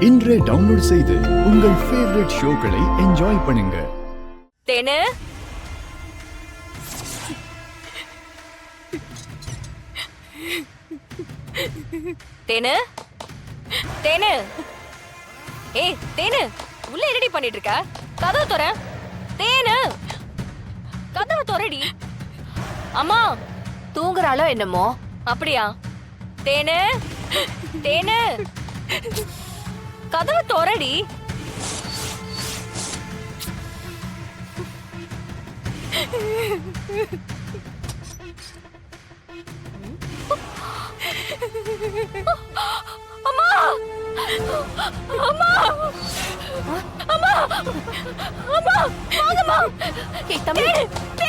இன்றே டவுன்லோட் செய்து உங்கள் ஃபேவரட் ஷோக்களை என்ஜாய் பண்ணுங்க. தேனு தேனு தேனு ஏய் தேனு உள்ள என்னடி பண்ணிட்டு இருக்க? கதவு தொற. தேனு கதவு தொறடி. அம்மா தூங்குறாளோ என்னமோ? அப்படியா? தேனு தேனு கதவு தொறடி. அம்மா அம்மா அம்மா அம்மா வாங்கம்மா. ஏய் தம்பி,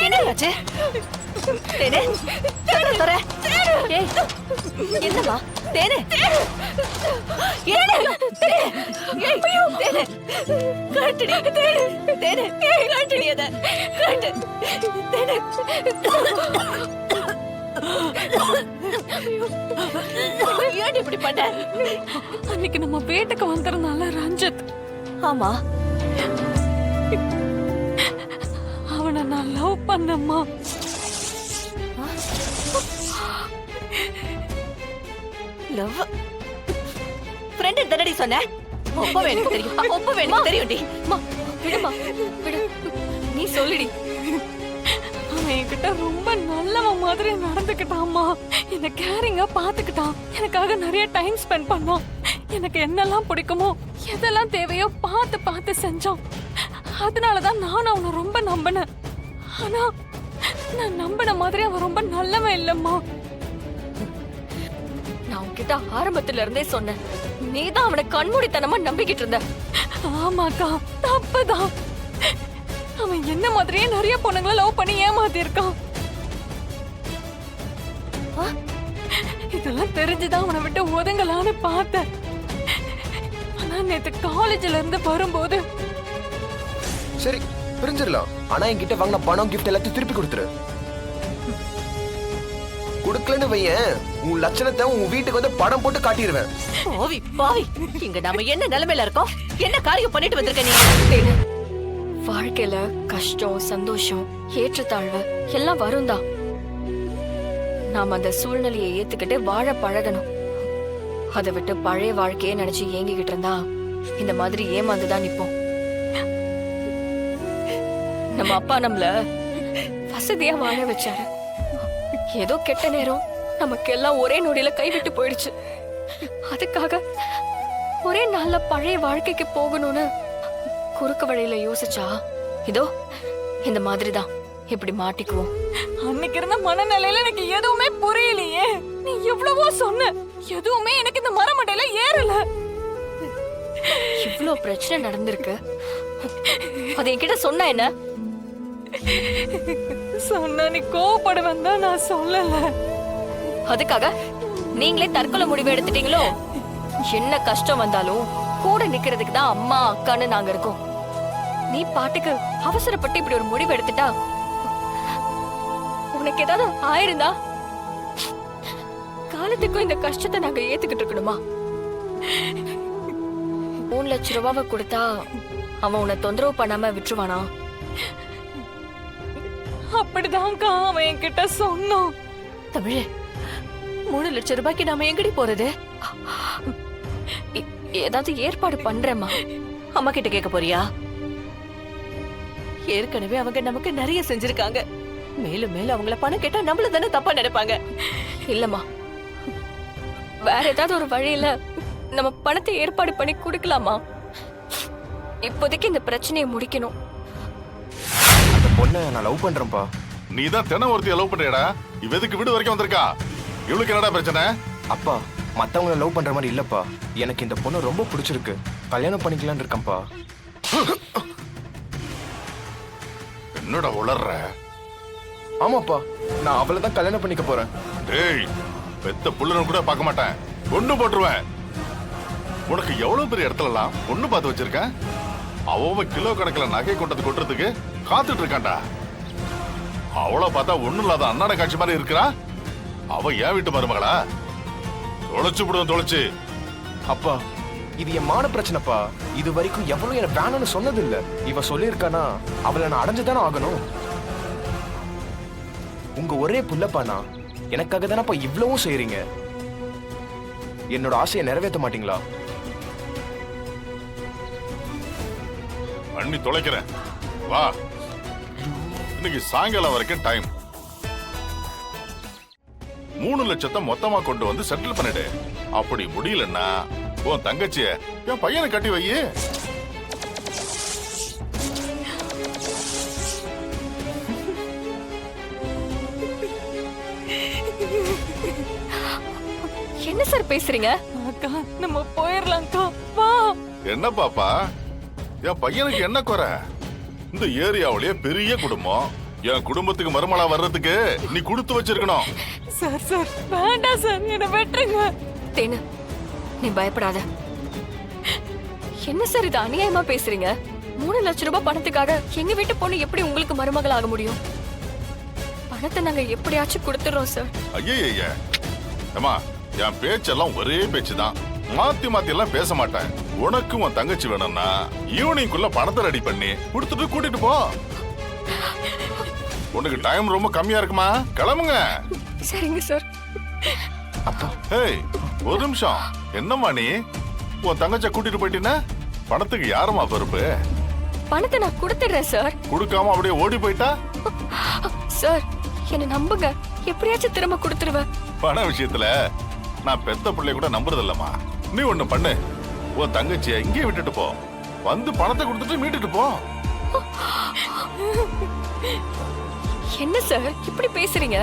என்னாச்சு? தேனே, கதவை தொற. ஏய், என்னம்மா? தேனே, ஏய், தேனே, கட்டுடி, தேனே, கட்டுடி அத, கட்டு, தேனே. ஏன் இப்படி பண்ண? அன்னைக்கு நம்ம வீட்டுக்கு வந்திருந்தால ரஞ்சித். ஆமா, அவனை நான் லவ் பண்ணம்மா. லவ் ஃப்ரெண்ட் தானடி சொன்ன? ஒப்பவே எனக்கு தெரியும், ஒப்பவே எனக்கு தெரியும்டி. அம்மா விடுமா விடு, நீ சொல்லுடி. அவன் என்கிட்ட ரொம்ப நல்லவன் மாதிரி நடந்துக்கிட்டான்மா. என்ன கேரிங்கா பாத்துக்கிட்டான். எனக்காக நிறைய டைம் ஸ்பெண்ட் பண்ணான். எனக்கு என்னெல்லாம் பிடிக்குமோ எதெல்லாம் தேவையோ பார்த்து பார்த்து செஞ்சான். அதனாலதான் நான் அவனை ரொம்ப நம்பினேன். ஆனா நான் நம்பின மாதிரி அவன் ரொம்ப நல்லவன் இல்லம்மா. நான் உன்கிட்ட ஆரம்பத்துல இருந்தே சொன்னேன், நீதான் அவனை கண்மூடித்தனமா நம்பிக்கிட்டு இருந்த. ஆமாக்கா, தப்புதான். அவன் என்ன மாதிரியே நிறைய பொண்ணுங்களை லவ் பண்ணி ஏமாத்தி இருக்கான். இதெல்லாம் தெரிஞ்சுதான் அவனை விட்டு ஒதுங்கலான்னு பார்த்தேன். ஆனா நேத்து காலேஜ்ல இருந்து வரும்போது சரி புரிஞ்சிடலாம். ஆனா என்கிட்ட வாங்கின பணம் கிஃப்ட் எல்லாத்தையும் திருப்பி கொடுத்துரு. கொடுக்கலன்னு வையேன், உன் லட்சணத்தை உன் வீட்டுக்கு வந்து படம் போட்டு காட்டிடுவேன். பாவி பாவி, இங்க நாம என்ன நிலைமையில இருக்கோம்? என்ன காரியம் பண்ணிட்டு வந்திருக்க நீ? தேனு, வாழ்க்கையில கஷ்டம் சந்தோஷம் ஏற்றத்தாழ்வு எல்லாம் வரும்தான். நாம அந்த சூழ்நிலையை ஏத்துக்கிட்டு வாழ பழகணும். அதை விட்டு பழைய வாழ்க்கையே நினைச்சு ஏங்கிக்கிட்டு இருந்தா இந்த மாதிரி ஏமாந்துதான் நிப்போம். நம்ம அப்பா நம்மள வசதியா வாழ வச்சாரு. ஏதோ கெட்ட நேரம் நமக்கெல்லாம் ஒரே நொடியில கைவிட்டு போயிடுச்சு. அதுக்காக ஒரே நாள்ல பழைய வாழ்க்கைக்கு போகணும்னு குறுக்கு வழியில யோசிச்சா இதோ இந்த மாதிரிதான் இப்படி மாட்டிக்குவோம். அன்னைக்கு இருந்த மனநிலையில எனக்கு எதுவுமே புரியலையே. நீ எவ்வளவோ சொன்ன, எதுவுமே எனக்கு இந்த மரமண்டையில ஏறல. இவ்ளோ பிரச்சனை நடந்திருக்கு, அது என்கிட்ட சொன்ன என்ன? சொன்னா நீ கோவப்படுவேன் தான் நான் சொல்லல. அதுக்காக நீங்களே தற்கொலை முடிவு எடுத்துட்டீங்களோ? என்ன கஷ்டம் வந்தாலும் கூட நிக்கிறதுக்கு தான் அம்மா அக்கான்னு நாங்க இருக்கோம். நீ பாட்டுக்கு அவசரப்பட்டு இப்படி ஒரு முடிவு எடுத்துட்டா உனக்கு ஏதாவது ஆயிருந்தா காலத்துக்கும் இந்த கஷ்டத்தை நாங்க ஏத்துக்கிட்டு இருக்கணுமா? 3 லட்சம் ரூபாவை கொடுத்தா அவன் உன்னை தொந்தரவு பண்ணாம விட்டுருவானா? அப்படிதான்க்கா அவன் என்கிட்ட சொன்னான். தமிழே, 3 லட்சம் ரூபாய்க்கு நாம எங்கடி போறது? ஏதாவது ஏற்பாடு பண்றேம்மா. அம்மா கிட்ட கேட்க போறியா? ஏற்கனவே அவங்க நமக்கு நிறைய செஞ்சிருக்காங்க. மேலும் மேலும் அவங்கள பணம் கேட்டா நம்மள தானே தப்பா நினைப்பாங்க. இல்லம்மா, வேற ஏதாவது ஒரு வழியில நம்ம பணத்தை ஏற்பாடு பண்ணி கொடுக்கலாமா? இப்போதைக்கு இந்த பிரச்சனையை முடிக்கணும். அந்த பொண்ணை நான் லவ் பண்றேன்ப்பா. நீ தான் தினம் ஒருத்திய லவ் பண்றியடா. இவ எதுக்கு வீடு வரைக்கும் வந்திருக்கா? இவளுக்கு என்னடா பிரச்சனை? அப்பா, மத்தவங்கள லவ் பண்ற மாதிரி இல்லப்பா. எனக்கு இந்த பொண்ணை ரொம்ப பிடிச்சிருக்கு. கல்யாணம் பண்ணிக்கலாம்னு இருக்கேன்ப்பா. என்னடா உளர்ற? ஆமாப்பா, நான் அவளை தான் கல்யாணம் பண்ணிக்க போறேன். டேய், பெத்த புள்ளன்னு கூட பார்க்க மாட்டேன், ஒண்ணு போட்டுருவேன். உனக்கு எவ்வளவு பெரிய இடத்துலலாம் ஒண்ணு பார்த்து வச்சிருக்கேன். அவ கிலோ கணக்கில் நகை கொண்டது கொட்டுறதுக்கு காத்துட்டு இருக்கான்டா. அவளை பார்த்தா ஒண்ணும் இல்லாத அண்ணாட காட்சி மாதிரி இருக்கிறா. அவ ஏன் வீட்டு மருமகளா? தொலைச்சு விடுவோம் தொலைச்சு. அப்பா, இது என் மான பிரச்சனைப்பா. இது வரைக்கும் எவ்வளவு என்ன வேணும்னு சொன்னது இல்ல. இவ சொல்லியிருக்கானா அவளை நான் அடைஞ்சுதானே ஆகணும். உங்க ஒரே புள்ளப்பா நான். எனக்காக தானப்பா இவ்வளவும் செய்றீங்க. என்னோட ஆசையை நிறைவேற்ற மாட்டீங்களா? பண்ணி தொலைக்கிறேன். வா, இன்னைக்கு சாயங்காலம் வரைக்கும் டைம். 3 லட்சத்தை மொத்தமா கொண்டு வந்து செட்டில் பண்ணிடு. அப்படி முடியலன்னா உன் தங்கச்சிய என் பையனை கட்டி வை. என்ன சார் பேசுறீங்க? அக்கா நம்ம போயிடலாம்க்கா, வா. என்ன பாப்பா, என் பையனுக்கு என்ன குறை? இந்த ஏரியாவிலேயே பெரிய குடும்பம். என் குடும்பத்துக்கு மருமலா வர்றதுக்கு நீ கொடுத்து வச்சிருக்கணும். சார் சார் வேண்டாம் சார், என்ன வெட்டுருங்க. தேனு, நீ பயப்படாத. என்ன சார் இது அநியாயமா பேசுறீங்க? 3 லட்சம் ரூபாய் பணத்துக்காக எங்க வீட்டு பொண்ணு எப்படி உங்களுக்கு மருமகள் ஆக முடியும்? பணத்தை நாங்க எப்படியாச்சும் கொடுத்துறோம் சார். ஐய அம்மா, என் பேச்செல்லாம் ஒரே பேச்சு தான். மாத்தி மாத்தி எல்லாம் பேச மாட்டேன். உனக்கு உன் தங்கச்சி வேணும்னா ஈவினிங்குள்ள பணத்தை ரெடி பண்ணி கொடுத்துட்டு கூட்டிட்டு போ. உனக்கு டைம் ரொம்ப கம்மியா இருக்குமா? கிளம்புங்க. சரிங்க சார். ஏய், ஒரு நிமிஷம். என்னம்மா நீ உன் தங்கச்ச கூட்டிட்டு போயிட்டீன்னா பணத்துக்கு யாரம்மா பொறுப்பு? பணத்தை நான் கொடுத்துடுறேன் சார். கொடுக்காம அப்படியே ஓடி போயிட்டா? சார் என்ன நம்புங்க, எப்படியாச்சும் திரும்ப கொடுத்துருவேன். பண விஷயத்துல நான் பெத்த பிள்ளை கூட நம்புறது இல்லம்மா. நீ ஒண்ணு பண்ணு, உன் தங்கச்சிய இங்கே விட்டுட்டு போ. வந்து பணத்தை கொடுத்துட்டு மீட்டுட்டு போ. என்ன சார் இப்படி பேசுறீங்க?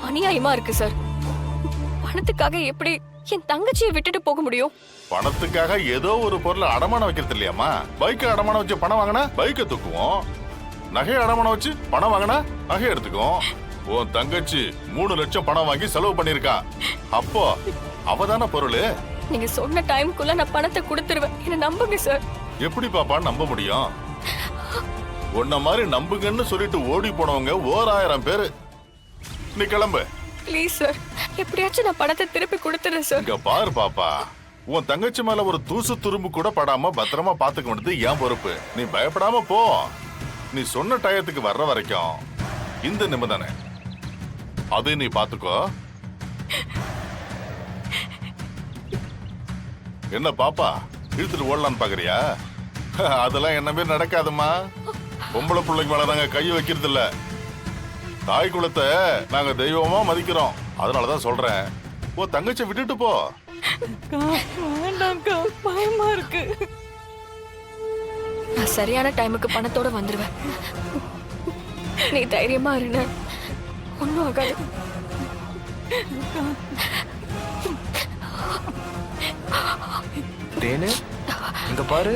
அநியாயமா இருக்கு சார். பணத்துக்காக எப்படி என் தங்கச்சியை விட்டுட்டு போக முடியும்? பணத்துக்காக ஏதோ ஒரு பொருளை அடமானம் வைக்கிறது இல்லையாமா? பைக்கை அடமானம் வச்சு பணம் வாங்கினா பைக்கை தூக்குவோம். நகையை அடமானம் வச்சு பணம் வாங்கினா நகையை எடுத்துக்குவோம். உன் தங்கச்சி 3 லட்சம் பணம் வாங்கி செலவு பண்ணிருக்கா. அப்போ அவதான பொருள். நீங்க சொன்ன டைம்க்குள்ள நான் பணத்தை கொடுத்துருவேன். என்ன நம்புங்க சார். எப்படி பாப்பா நம்ப முடியும்? உன்ன மாதிரி நம்புங்கன்னு சொல்லிட்டு ஓடி போனவங்க 1000 பேரு. நீ கிளம்பு. ப்ளீஸ் சார், எப்படியாச்சும் நான் பணத்தை திருப்பி கொடுத்துறேன் சார். இங்க பாரு பாப்பா, உன் தங்கச்சி மேல ஒரு தூசு துரும்பு கூட படாம பத்திரமா பாத்துக்க வேண்டியது என் பொறுப்பு. நீ பயப்படாம போ. நீ சொன்ன டயத்துக்கு வர்ற வரைக்கும் இந்த நிபந்தனை, அது நீ பாத்துக்கோ. என்ன பாப்பா, இழுத்துட்டு ஓடலான்னு பாக்குறியா? அதெல்லாம் என்னமே நடக்காதுமா. பொம்பளை பிள்ளைக்கு மேல நாங்க கை வைக்கிறது இல்ல. தாய் குலத்தை நாங்க தெய்வமா மதிக்கிறோம். அதனாலதான் சொல்றேன், உன் தங்கச்சி விட்டுட்டு போ. அக்கா வேண்டாம்க்கா, பயமா இருக்கு. நான் சரியான டைமுக்கு பணத்தோட வந்துருவேன். நீ தைரியமா இருன்னு, ஒன்னும் ஆகாது. தேனு, இங்க பாரு.